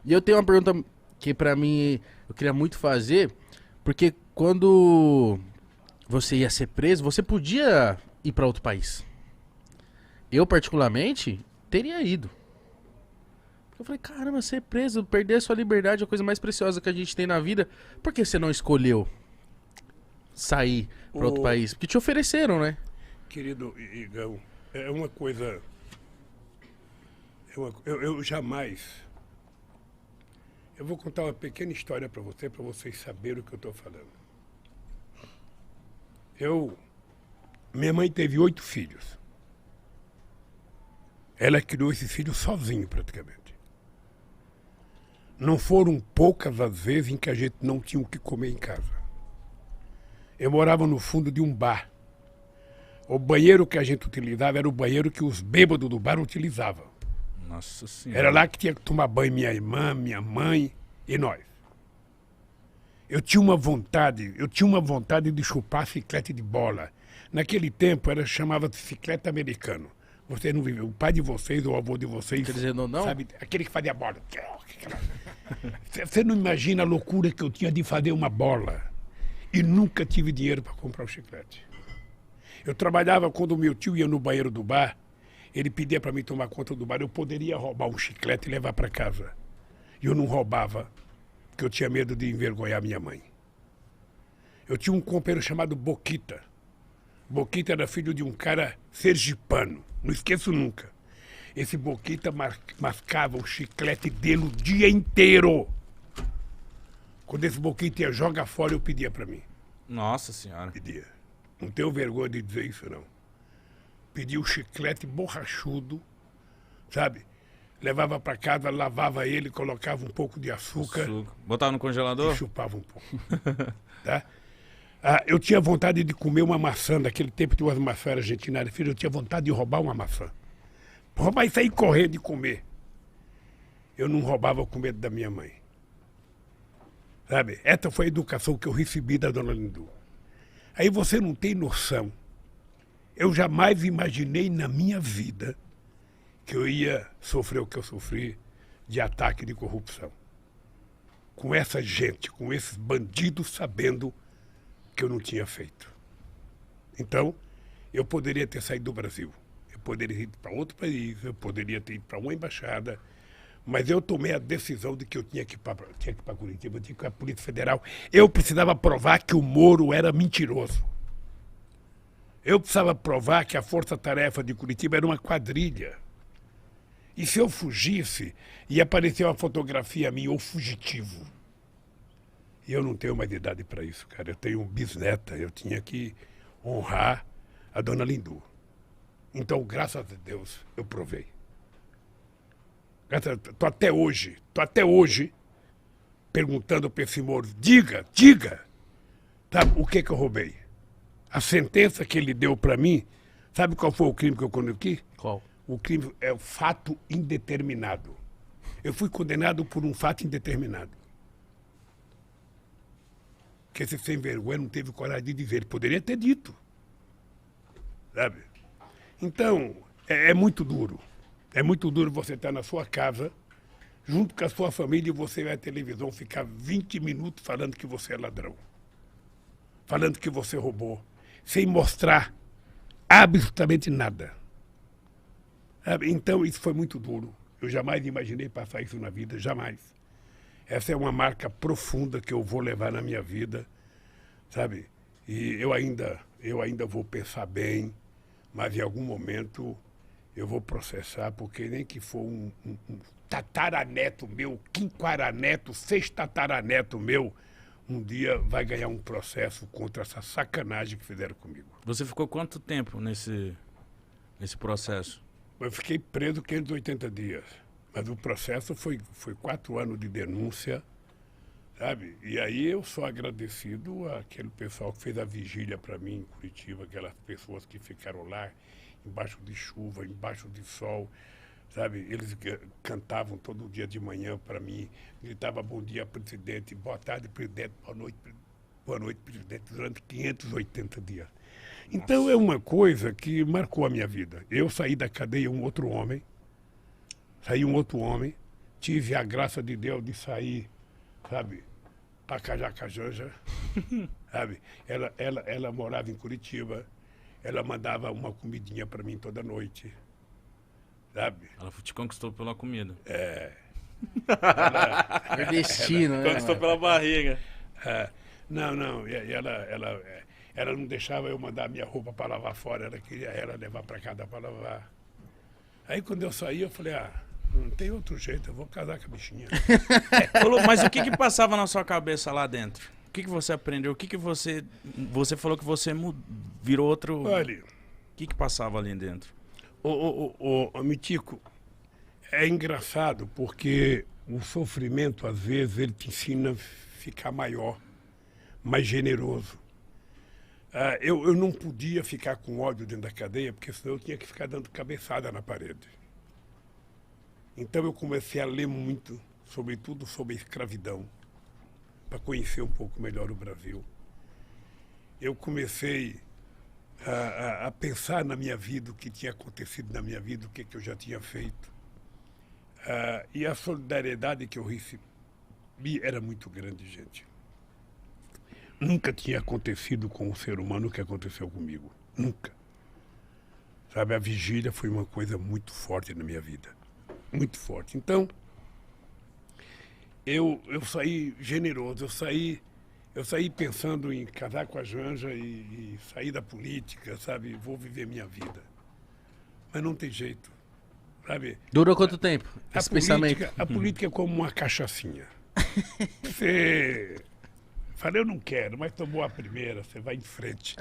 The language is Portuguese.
E eu tenho uma pergunta que pra mim eu queria muito fazer, porque quando você ia ser preso, você podia ir pra outro país. Eu, particularmente, teria ido. Eu falei, caramba, ser preso, perder a sua liberdade é a coisa mais preciosa que a gente tem na vida. Por que você não escolheu sair pra outro O país? Porque te ofereceram, né? querido Igão, é uma coisa. Eu jamais. Eu vou contar uma pequena história para vocês saberem o que eu estou falando. Minha mãe teve 8 filhos. Ela criou esses filhos sozinha, praticamente. Não foram poucas as vezes em que a gente não tinha o que comer em casa. Eu morava no fundo de um bar. O banheiro que a gente utilizava era o banheiro que os bêbados do bar utilizavam. Nossa senhora. Era lá que tinha que tomar banho minha irmã, minha mãe e nós. Eu tinha uma vontade de chupar chiclete de bola. Naquele tempo chamava-se chiclete americano. Vocês não vivem, o pai de vocês ou o avô de vocês, Quer dizer, não? sabe, aquele que fazia bola. Você não imagina a loucura que eu tinha de fazer uma bola. E nunca tive dinheiro para comprar o chiclete. Eu trabalhava quando o meu tio ia no banheiro do bar, ele pedia para mim tomar conta do bar, eu poderia roubar um chiclete e levar para casa. E eu não roubava, porque eu tinha medo de envergonhar minha mãe. Eu tinha um companheiro chamado Boquita. Boquita era filho de um cara sergipano, não esqueço nunca. Esse Boquita mascava o chiclete dele o dia inteiro. Quando esse Boquita ia jogar fora, eu pedia para mim. Nossa senhora. Pedia. Não tenho vergonha de dizer isso, não. Pedia o chiclete borrachudo, sabe? Levava para casa, lavava ele, colocava um pouco de açúcar. Botava no congelador? E chupava um pouco. Tá? Eu tinha vontade de comer uma maçã, daquele tempo de umas maçãs argentinas, filho, eu tinha vontade de roubar uma maçã. Roubar e sair correndo e comer. Eu não roubava com medo da minha mãe. Sabe? Essa foi a educação que eu recebi da dona Lindu. Aí você não tem noção. Eu jamais imaginei na minha vida que eu ia sofrer o que eu sofri de ataque de corrupção. Com essa gente, com esses bandidos sabendo que eu não tinha feito. Então, eu poderia ter saído do Brasil. Eu poderia ter ido para outro país, eu poderia ter ido para uma embaixada, mas eu tomei a decisão de que eu tinha que ir para Curitiba, eu tinha que ir para a Polícia Federal. Eu precisava provar que o Moro era mentiroso. Eu precisava provar que a Força-Tarefa de Curitiba era uma quadrilha. E se eu fugisse, ia aparecer uma fotografia minha, ou fugitivo. E eu não tenho mais idade para isso, cara. Eu tenho um bisneta, eu tinha que honrar a dona Lindu. Então, graças a Deus, eu provei. Tô até hoje, perguntando para esse Moro, diga, tá, o que eu roubei? A sentença que ele deu para mim, sabe qual foi o crime que eu cometi? Qual? O crime é o fato indeterminado. Eu fui condenado por um fato indeterminado. Que esse sem vergonha não teve coragem de dizer. Ele poderia ter dito. Sabe? Então, é muito duro. É muito duro você estar na sua casa, junto com a sua família, e você vai à televisão ficar 20 minutos falando que você é ladrão. Falando que você roubou. Sem mostrar absolutamente nada. Sabe? Então, isso foi muito duro. Eu jamais imaginei passar isso na vida, jamais. Essa é uma marca profunda que eu vou levar na minha vida, sabe? E eu ainda vou pensar bem, mas em algum momento eu vou processar, porque nem que for um tataraneto meu, quinquaraneto, sextataraneto meu, um dia vai ganhar um processo contra essa sacanagem que fizeram comigo. Você ficou quanto tempo nesse processo? Eu fiquei preso 580 dias. Mas o processo foi 4 anos de denúncia, sabe? E aí eu sou agradecido àquele pessoal que fez a vigília para mim em Curitiba, aquelas pessoas que ficaram lá, embaixo de chuva, embaixo de sol, sabe? Eles cantavam todo dia de manhã para mim, gritavam bom dia, presidente, boa tarde, presidente, boa noite, presidente, durante 580 dias. Então é uma coisa que marcou a minha vida. Eu saí da cadeia um outro homem, tive a graça de Deus de sair, sabe, para casar com a Janja, sabe? Ela morava em Curitiba, ela mandava uma comidinha para mim toda noite, sabe? Ela te conquistou pela comida. É, É destino, né? Conquistou mano? pela barriga. não, ela não deixava eu mandar minha roupa para lavar fora, ela queria ela levar para casa para lavar. Aí quando eu saí, eu falei, não tem outro jeito, eu vou casar com a bichinha. Mas o que passava na sua cabeça lá dentro? O que você aprendeu? O que você falou que você virou outro... Olha, O que passava ali dentro? Mitico, é engraçado porque o sofrimento, às vezes, ele te ensina a ficar maior, mais generoso. Eu não podia ficar com ódio dentro da cadeia, porque senão eu tinha que ficar dando cabeçada na parede. Então eu comecei a ler muito, sobretudo sobre a escravidão, para conhecer um pouco melhor o Brasil. Eu comecei a pensar na minha vida, o que tinha acontecido na minha vida, o que eu já tinha feito. E a solidariedade que eu recebi era muito grande, gente. Nunca tinha acontecido com um ser humano o que aconteceu comigo. Nunca. Sabe, a vigília foi uma coisa muito forte na minha vida. Muito forte. Então, eu saí generoso, eu saí pensando em casar com a Janja e sair da política, sabe? Vou viver minha vida. Mas não tem jeito, sabe? Durou quanto tempo esse pensamento? A política é como uma cachaçinha. Você... Falei, eu não quero, mas tomou a primeira, você vai em frente.